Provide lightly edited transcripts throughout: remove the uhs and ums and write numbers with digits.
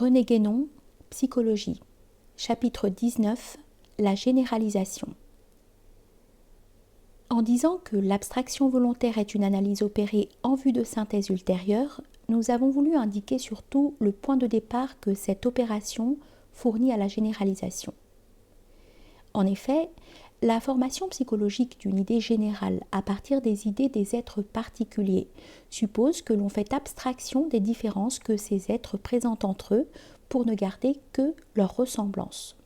René Guénon, Psychologie, chapitre 19, la généralisation. En disant que l'abstraction volontaire est une analyse opérée en vue de synthèse ultérieure, nous avons voulu indiquer surtout le point de départ que cette opération fournit à la généralisation. En effet, la formation psychologique d'une idée générale à partir des idées des êtres particuliers suppose que l'on fait abstraction des différences que ces êtres présentent entre eux pour ne garder que leur ressemblance.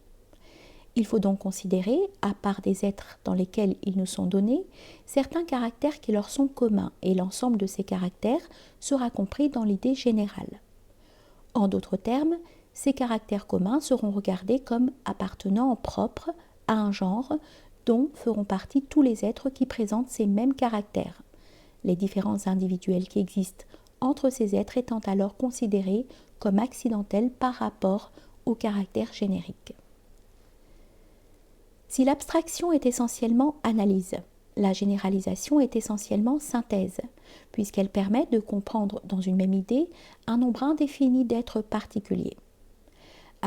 Il faut donc considérer, à part des êtres dans lesquels ils nous sont donnés, certains caractères qui leur sont communs et l'ensemble de ces caractères sera compris dans l'idée générale. En d'autres termes, ces caractères communs seront regardés comme appartenant en propre à un genre dont feront partie tous les êtres qui présentent ces mêmes caractères, les différences individuelles qui existent entre ces êtres étant alors considérées comme accidentelles par rapport au caractère générique. Si l'abstraction est essentiellement analyse, la généralisation est essentiellement synthèse, puisqu'elle permet de comprendre dans une même idée un nombre indéfini d'êtres particuliers.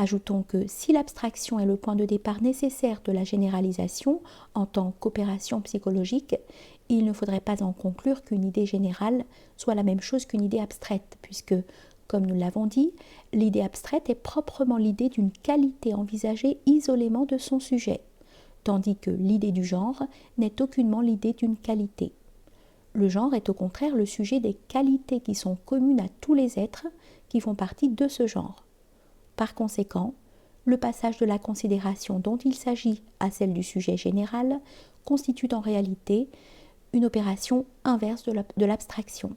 Ajoutons que si l'abstraction est le point de départ nécessaire de la généralisation en tant qu'opération psychologique, il ne faudrait pas en conclure qu'une idée générale soit la même chose qu'une idée abstraite, puisque, comme nous l'avons dit, l'idée abstraite est proprement l'idée d'une qualité envisagée isolément de son sujet, tandis que l'idée du genre n'est aucunement l'idée d'une qualité. Le genre est au contraire le sujet des qualités qui sont communes à tous les êtres qui font partie de ce genre. Par conséquent, le passage de la considération dont il s'agit à celle du sujet général constitue en réalité une opération inverse de l'abstraction,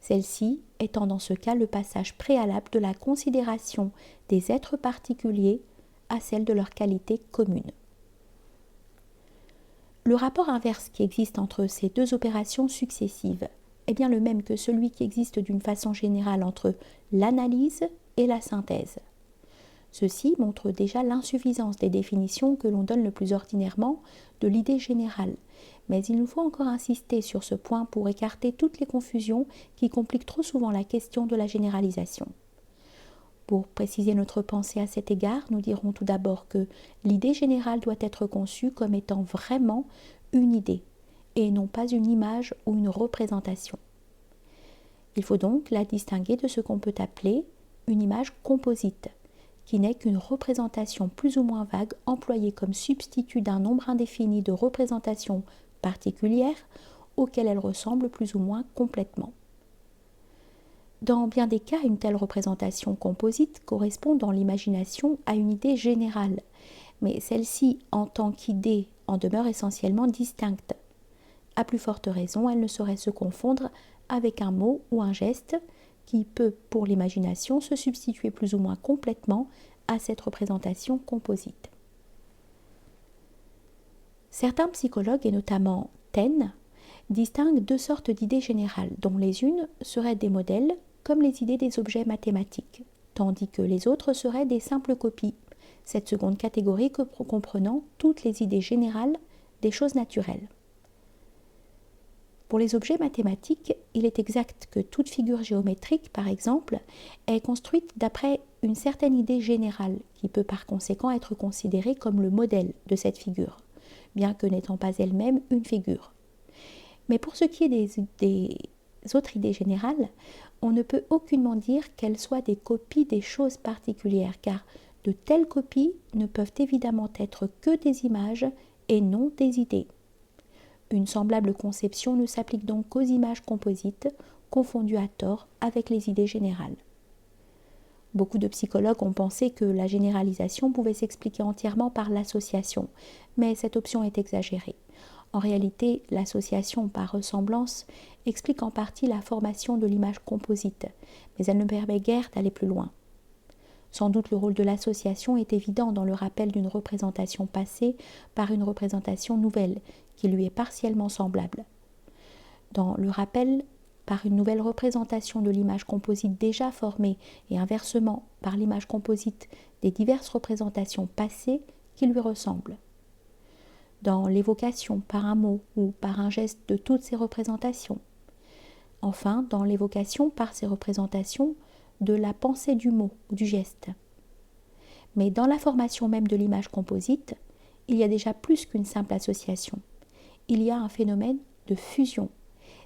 celle-ci étant dans ce cas le passage préalable de la considération des êtres particuliers à celle de leur qualité commune. Le rapport inverse qui existe entre ces deux opérations successives est bien le même que celui qui existe d'une façon générale entre l'analyse et la synthèse. Ceci montre déjà l'insuffisance des définitions que l'on donne le plus ordinairement de l'idée générale, mais il nous faut encore insister sur ce point pour écarter toutes les confusions qui compliquent trop souvent la question de la généralisation. Pour préciser notre pensée à cet égard, nous dirons tout d'abord que l'idée générale doit être conçue comme étant vraiment une idée, et non pas une image ou une représentation. Il faut donc la distinguer de ce qu'on peut appeler une image composite, qui n'est qu'une représentation plus ou moins vague employée comme substitut d'un nombre indéfini de représentations particulières auxquelles elle ressemble plus ou moins complètement. Dans bien des cas, une telle représentation composite correspond dans l'imagination à une idée générale, mais celle-ci, en tant qu'idée, en demeure essentiellement distincte. À plus forte raison, elle ne saurait se confondre avec un mot ou un geste qui peut, pour l'imagination, se substituer plus ou moins complètement à cette représentation composite. Certains psychologues, et notamment Taine, distinguent deux sortes d'idées générales, dont les unes seraient des modèles, comme les idées des objets mathématiques, tandis que les autres seraient des simples copies, cette seconde catégorie comprenant toutes les idées générales des choses naturelles. Pour les objets mathématiques, il est exact que toute figure géométrique, par exemple, est construite d'après une certaine idée générale, qui peut par conséquent être considérée comme le modèle de cette figure, bien que n'étant pas elle-même une figure. Mais pour ce qui est des autres idées générales, on ne peut aucunement dire qu'elles soient des copies des choses particulières, car de telles copies ne peuvent évidemment être que des images et non des idées. Une semblable conception ne s'applique donc qu'aux images composites, confondues à tort avec les idées générales. Beaucoup de psychologues ont pensé que la généralisation pouvait s'expliquer entièrement par l'association, mais cette option est exagérée. En réalité, l'association par ressemblance explique en partie la formation de l'image composite, mais elle ne permet guère d'aller plus loin. Sans doute le rôle de l'association est évident dans le rappel d'une représentation passée par une représentation nouvelle, qui lui est partiellement semblable. Dans le rappel par une nouvelle représentation de l'image composite déjà formée et inversement par l'image composite des diverses représentations passées qui lui ressemblent. Dans l'évocation par un mot ou par un geste de toutes ces représentations. Enfin, dans l'évocation par ces représentations de la pensée du mot ou du geste. Mais dans la formation même de l'image composite, il y a déjà plus qu'une simple association. Il y a un phénomène de fusion,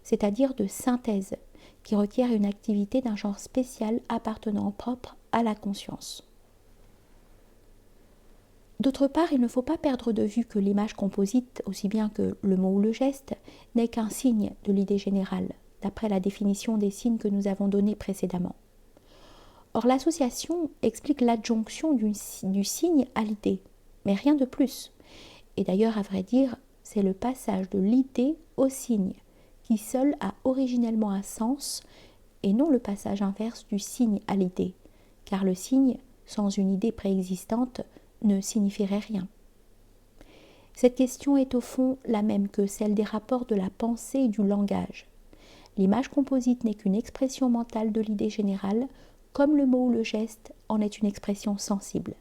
c'est-à-dire de synthèse, qui requiert une activité d'un genre spécial appartenant propre à la conscience. D'autre part, il ne faut pas perdre de vue que l'image composite, aussi bien que le mot ou le geste, n'est qu'un signe de l'idée générale, d'après la définition des signes que nous avons donnés précédemment. Or, l'association explique l'adjonction du signe à l'idée, mais rien de plus. Et d'ailleurs, à vrai dire, c'est le passage de l'idée au signe, qui seul a originellement un sens, et non le passage inverse du signe à l'idée, car le signe, sans une idée préexistante, ne signifierait rien. Cette question est au fond la même que celle des rapports de la pensée et du langage. L'image composite n'est qu'une expression mentale de l'idée générale, comme le mot ou le geste en est une expression sensible.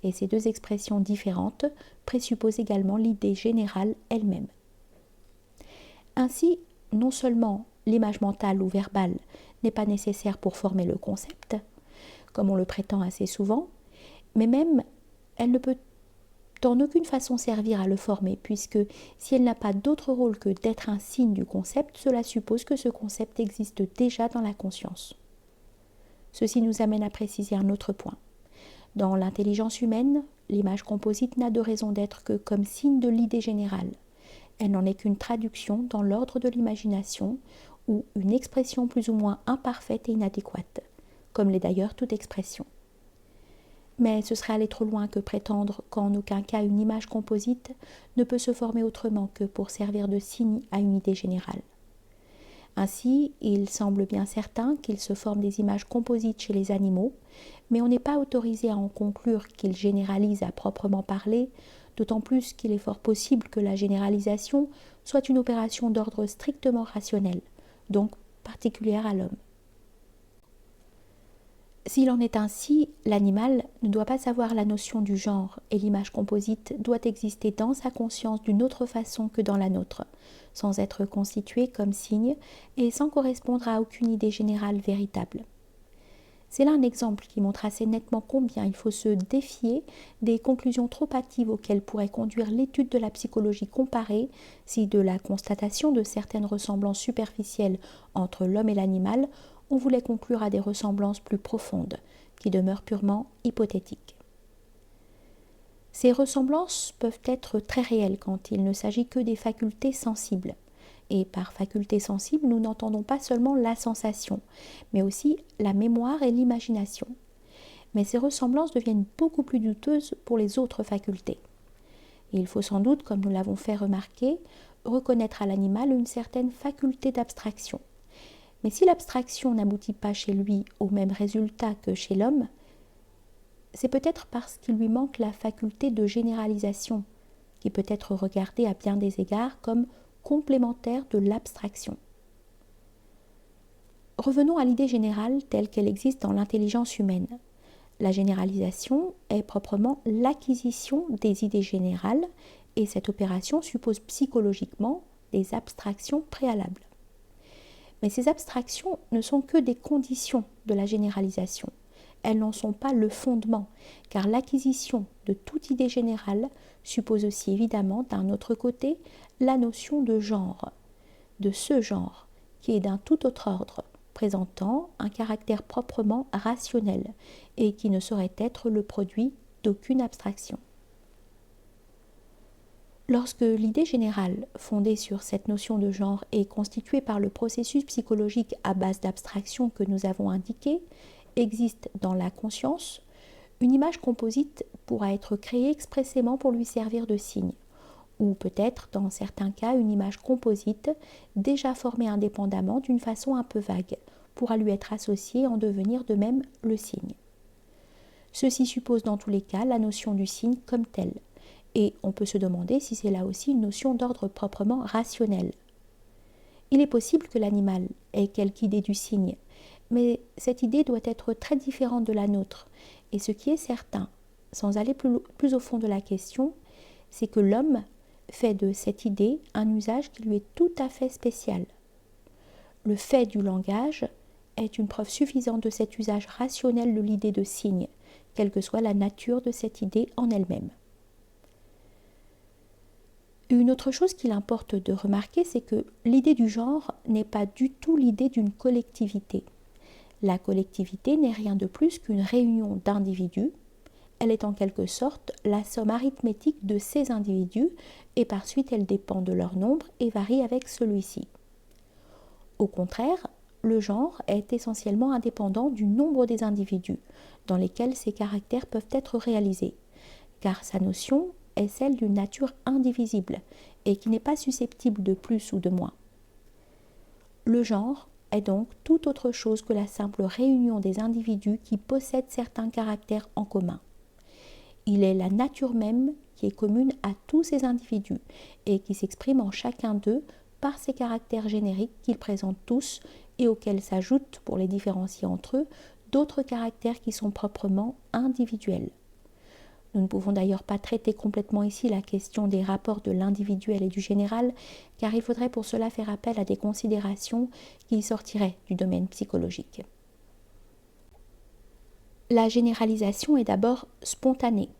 Et ces deux expressions différentes présupposent également l'idée générale elle-même. Ainsi, non seulement l'image mentale ou verbale n'est pas nécessaire pour former le concept, comme on le prétend assez souvent, mais même elle ne peut en aucune façon servir à le former, puisque si elle n'a pas d'autre rôle que d'être un signe du concept, cela suppose que ce concept existe déjà dans la conscience. Ceci nous amène à préciser un autre point. Dans l'intelligence humaine, l'image composite n'a de raison d'être que comme signe de l'idée générale. Elle n'en est qu'une traduction dans l'ordre de l'imagination ou une expression plus ou moins imparfaite et inadéquate, comme l'est d'ailleurs toute expression. Mais ce serait aller trop loin que prétendre qu'en aucun cas une image composite ne peut se former autrement que pour servir de signe à une idée générale. Ainsi, il semble bien certain qu'il se forme des images composites chez les animaux, mais on n'est pas autorisé à en conclure qu'ils généralisent à proprement parler, d'autant plus qu'il est fort possible que la généralisation soit une opération d'ordre strictement rationnel, donc particulière à l'homme. S'il en est ainsi, l'animal ne doit pas avoir la notion du genre et l'image composite doit exister dans sa conscience d'une autre façon que dans la nôtre, sans être constituée comme signe et sans correspondre à aucune idée générale véritable. C'est là un exemple qui montre assez nettement combien il faut se défier des conclusions trop hâtives auxquelles pourrait conduire l'étude de la psychologie comparée si de la constatation de certaines ressemblances superficielles entre l'homme et l'animal on voulait conclure à des ressemblances plus profondes, qui demeurent purement hypothétiques. Ces ressemblances peuvent être très réelles quand il ne s'agit que des facultés sensibles. Et par facultés sensibles, nous n'entendons pas seulement la sensation, mais aussi la mémoire et l'imagination. Mais ces ressemblances deviennent beaucoup plus douteuses pour les autres facultés. Et il faut sans doute, comme nous l'avons fait remarquer, reconnaître à l'animal une certaine faculté d'abstraction. Mais si l'abstraction n'aboutit pas chez lui au même résultat que chez l'homme, c'est peut-être parce qu'il lui manque la faculté de généralisation, qui peut être regardée à bien des égards comme complémentaire de l'abstraction. Revenons à l'idée générale telle qu'elle existe dans l'intelligence humaine. La généralisation est proprement l'acquisition des idées générales et cette opération suppose psychologiquement des abstractions préalables. Mais ces abstractions ne sont que des conditions de la généralisation. Elles n'en sont pas le fondement, car l'acquisition de toute idée générale suppose aussi évidemment d'un autre côté la notion de genre, de ce genre, qui est d'un tout autre ordre, présentant un caractère proprement rationnel et qui ne saurait être le produit d'aucune abstraction. Lorsque l'idée générale, fondée sur cette notion de genre, est constituée par le processus psychologique à base d'abstraction que nous avons indiqué, existe dans la conscience, une image composite pourra être créée expressément pour lui servir de signe, ou peut-être, dans certains cas, une image composite déjà formée indépendamment d'une façon un peu vague, pourra lui être associée en devenir de même le signe. Ceci suppose dans tous les cas la notion du signe comme telle. Et on peut se demander si c'est là aussi une notion d'ordre proprement rationnel. Il est possible que l'animal ait quelque idée du signe, mais cette idée doit être très différente de la nôtre. Et ce qui est certain, sans aller plus au fond de la question, c'est que l'homme fait de cette idée un usage qui lui est tout à fait spécial. Le fait du langage est une preuve suffisante de cet usage rationnel de l'idée de signe, quelle que soit la nature de cette idée en elle-même. Une autre chose qu'il importe de remarquer, c'est que l'idée du genre n'est pas du tout l'idée d'une collectivité. La collectivité n'est rien de plus qu'une réunion d'individus. Elle est en quelque sorte la somme arithmétique de ces individus et par suite elle dépend de leur nombre et varie avec celui-ci. Au contraire, le genre est essentiellement indépendant du nombre des individus dans lesquels ces caractères peuvent être réalisés, car sa notion est celle d'une nature indivisible et qui n'est pas susceptible de plus ou de moins. Le genre est donc tout autre chose que la simple réunion des individus qui possèdent certains caractères en commun. Il est la nature même qui est commune à tous ces individus et qui s'exprime en chacun d'eux par ces caractères génériques qu'ils présentent tous et auxquels s'ajoutent, pour les différencier entre eux, d'autres caractères qui sont proprement individuels. Nous ne pouvons d'ailleurs pas traiter complètement ici la question des rapports de l'individuel et du général, car il faudrait pour cela faire appel à des considérations qui sortiraient du domaine psychologique. La généralisation est d'abord spontanée.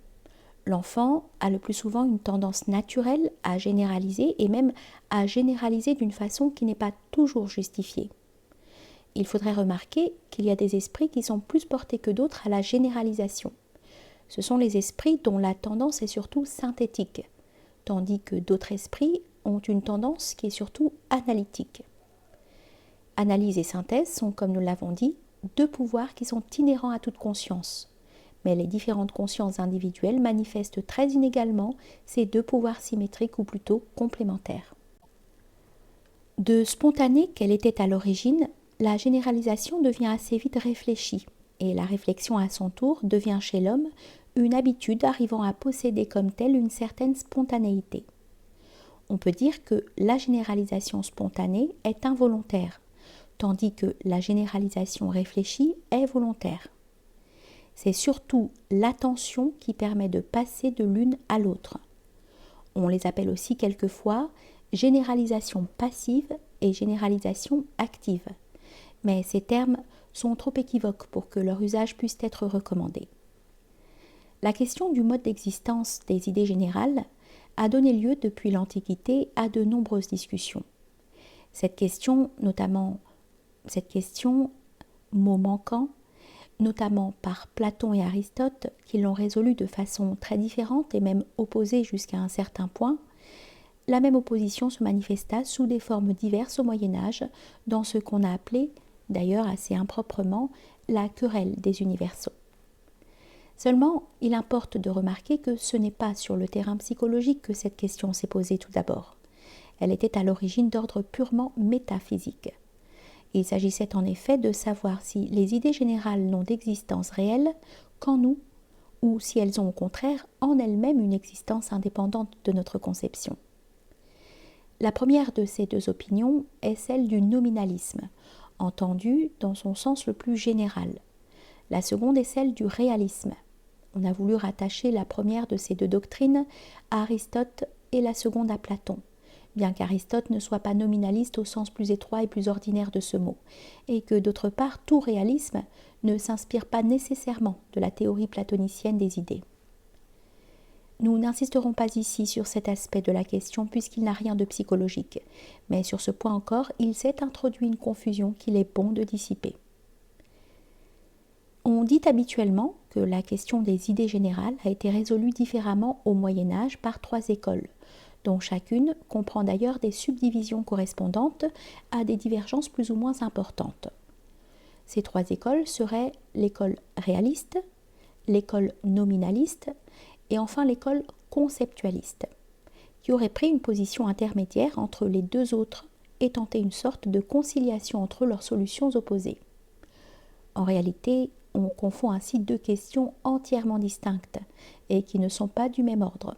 L'enfant a le plus souvent une tendance naturelle à généraliser et même à généraliser d'une façon qui n'est pas toujours justifiée. Il faudrait remarquer qu'il y a des esprits qui sont plus portés que d'autres à la généralisation. Ce sont les esprits dont la tendance est surtout synthétique, tandis que d'autres esprits ont une tendance qui est surtout analytique. Analyse et synthèse sont, comme nous l'avons dit, deux pouvoirs qui sont inhérents à toute conscience. Mais les différentes consciences individuelles manifestent très inégalement ces deux pouvoirs symétriques ou plutôt complémentaires. De spontanée qu'elle était à l'origine, la généralisation devient assez vite réfléchie, et la réflexion à son tour devient chez l'homme une habitude arrivant à posséder comme telle une certaine spontanéité. On peut dire que la généralisation spontanée est involontaire, tandis que la généralisation réfléchie est volontaire. C'est surtout l'attention qui permet de passer de l'une à l'autre. On les appelle aussi quelquefois généralisation passive et généralisation active, mais ces termes sont trop équivoques pour que leur usage puisse être recommandé. La question du mode d'existence des idées générales a donné lieu depuis l'Antiquité à de nombreuses discussions. Cette question, mot manquant, notamment par Platon et Aristote, qui l'ont résolue de façon très différente et même opposée jusqu'à un certain point, la même opposition se manifesta sous des formes diverses au Moyen-Âge, dans ce qu'on a appelé, d'ailleurs assez improprement, la querelle des universaux. Seulement, il importe de remarquer que ce n'est pas sur le terrain psychologique que cette question s'est posée tout d'abord. Elle était à l'origine d'ordre purement métaphysique. Il s'agissait en effet de savoir si les idées générales n'ont d'existence réelle qu'en nous, ou si elles ont au contraire en elles-mêmes une existence indépendante de notre conception. La première de ces deux opinions est celle du nominalisme, entendu dans son sens le plus général. La seconde est celle du réalisme. On a voulu rattacher la première de ces deux doctrines à Aristote et la seconde à Platon, bien qu'Aristote ne soit pas nominaliste au sens plus étroit et plus ordinaire de ce mot, et que d'autre part tout réalisme ne s'inspire pas nécessairement de la théorie platonicienne des idées. Nous n'insisterons pas ici sur cet aspect de la question puisqu'il n'a rien de psychologique, mais sur ce point encore, il s'est introduit une confusion qu'il est bon de dissiper. On dit habituellement que la question des idées générales a été résolue différemment au Moyen-Âge par 3 écoles, dont chacune comprend d'ailleurs des subdivisions correspondantes à des divergences plus ou moins importantes. Ces 3 écoles seraient l'école réaliste, l'école nominaliste et enfin l'école conceptualiste, qui aurait pris une position intermédiaire entre les deux autres et tenté une sorte de conciliation entre leurs solutions opposées. En réalité, on confond ainsi deux questions entièrement distinctes et qui ne sont pas du même ordre.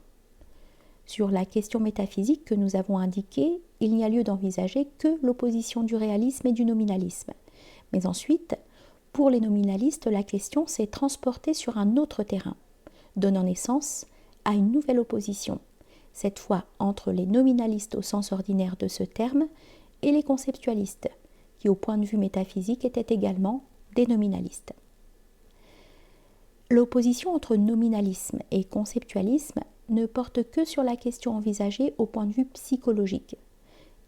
Sur la question métaphysique que nous avons indiquée, il n'y a lieu d'envisager que l'opposition du réalisme et du nominalisme. Mais ensuite, pour les nominalistes, la question s'est transportée sur un autre terrain, donnant naissance à une nouvelle opposition, cette fois entre les nominalistes au sens ordinaire de ce terme et les conceptualistes, qui qui, au point de vue métaphysique, étaient également des nominalistes. L'opposition entre nominalisme et conceptualisme ne porte que sur la question envisagée au point de vue psychologique.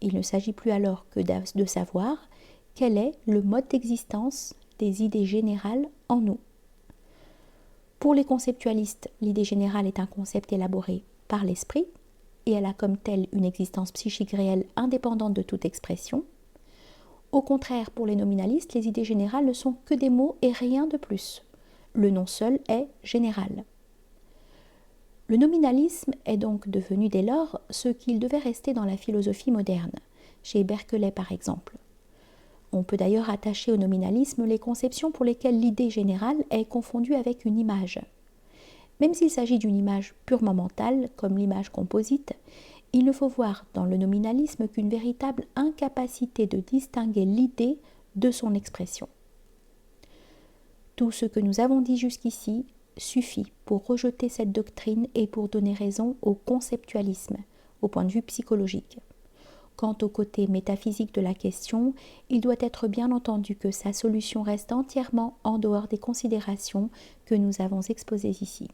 Il ne s'agit plus alors que de savoir quel est le mode d'existence des idées générales en nous. Pour les conceptualistes, l'idée générale est un concept élaboré par l'esprit et elle a comme telle une existence psychique réelle indépendante de toute expression. Au contraire, pour les nominalistes, les idées générales ne sont que des mots et rien de plus. Le nom seul est général. Le nominalisme est donc devenu dès lors ce qu'il devait rester dans la philosophie moderne, chez Berkeley par exemple. On peut d'ailleurs attacher au nominalisme les conceptions pour lesquelles l'idée générale est confondue avec une image. Même s'il s'agit d'une image purement mentale, comme l'image composite, il ne faut voir dans le nominalisme qu'une véritable incapacité de distinguer l'idée de son expression. Tout ce que nous avons dit jusqu'ici suffit pour rejeter cette doctrine et pour donner raison au conceptualisme, au point de vue psychologique. Quant au côté métaphysique de la question, il doit être bien entendu que sa solution reste entièrement en dehors des considérations que nous avons exposées ici.